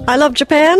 I love Japan.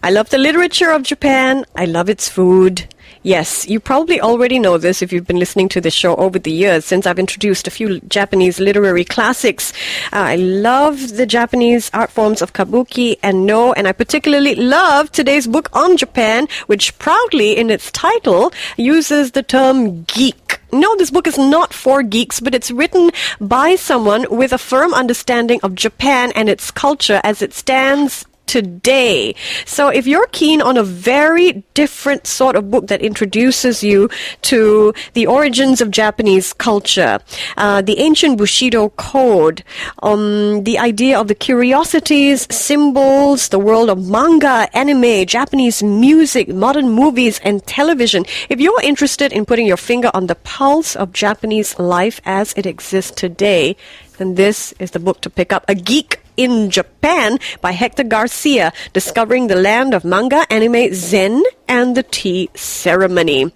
I love the literature of Japan. I love its food. Yes, you probably already know this if you've been listening to this show over the years, since I've introduced a few Japanese literary classics. I love the Japanese art forms of kabuki and no, and I particularly love today's book on Japan, which proudly in its title uses the term geek. No, this book is not for geeks, but it's written by someone with a firm understanding of Japan and its culture as it stands today. So if you're keen on a very different sort of book that introduces you to the origins of Japanese culture, the ancient Bushido code, the idea of the curiosities, symbols, the world of manga, anime, Japanese music, modern movies, and television, if you're interested in putting your finger on the pulse of Japanese life as it exists today, then this is the book to pick up. A Geek in Japan by Hector Garcia, discovering the land of manga, anime, zen, and the tea ceremony.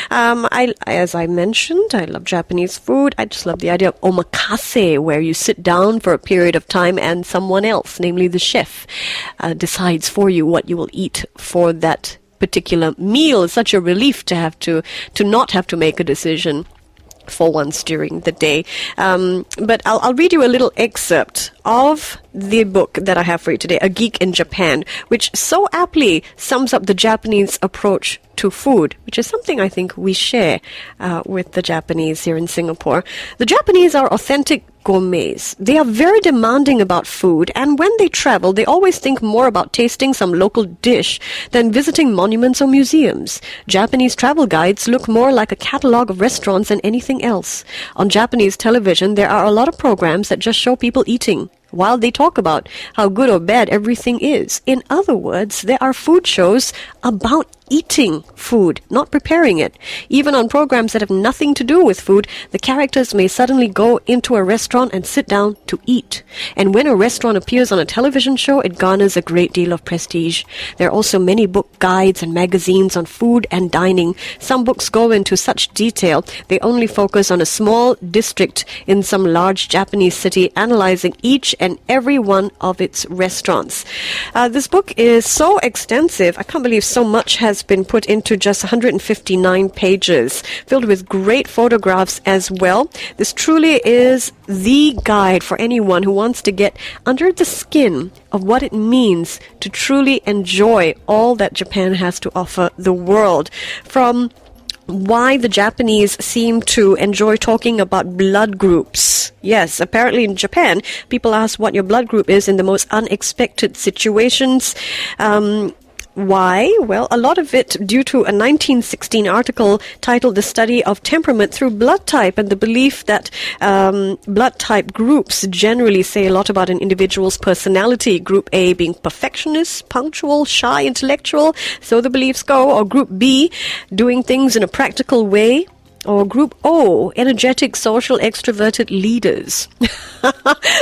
As I mentioned, I love Japanese food. I just love the idea of omakase, where you sit down for a period of time and someone else, namely the chef, decides for you what you will eat for that particular meal. It's such a relief to not have to make a decision for once during the day. But I'll read you a little excerpt of the book that I have for you today, A Geek in Japan, which so aptly sums up the Japanese approach to food, which is something I think we share with the Japanese here in Singapore. The Japanese are authentic gourmets. They are very demanding about food, and when they travel, they always think more about tasting some local dish than visiting monuments or museums. Japanese travel guides look more like a catalog of restaurants than anything else. On Japanese television, there are a lot of programs that just show people eating, while they talk about how good or bad everything is. In other words, there are food shows about eating food, not preparing it. Even on programs that have nothing to do with food, the characters may suddenly go into a restaurant and sit down to eat. And when a restaurant appears on a television show, it garners a great deal of prestige. There are also many book guides and magazines on food and dining. Some books go into such detail, they only focus on a small district in some large Japanese city, analyzing each and every one of its restaurants. This book is so extensive. I can't believe so much has been put into just 159 pages, filled with great photographs as well. This truly is the guide for anyone who wants to get under the skin of what it means to truly enjoy all that Japan has to offer the world. From why the Japanese seem to enjoy talking about blood groups. Yes, apparently in Japan, people ask what your blood group is in the most unexpected situations. Why? Well, a lot of it due to a 1916 article titled The Study of Temperament Through Blood Type, and the belief that blood type groups generally say a lot about an individual's personality. Group A being perfectionist, punctual, shy, intellectual, so the beliefs go, or Group B doing things in a practical way, or Group O, energetic, social, extroverted leaders.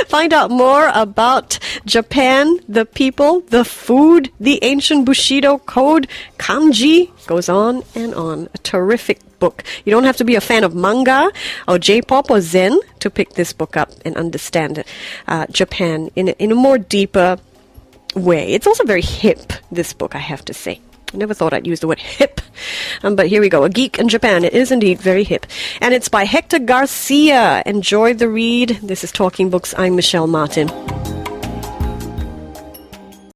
Find out more about Japan, the people, the food, the ancient Bushido code, kanji, goes on and on. A terrific book. You don't have to be a fan of manga or J-pop or Zen to pick this book up and understand Japan in a more deeper way. It's also very hip, this book, I have to say. I never thought I'd use the word hip, but here we go. A Geek in Japan. It is indeed very hip. And it's by Hector Garcia. Enjoy the read. This is Talking Books. I'm Michelle Martin.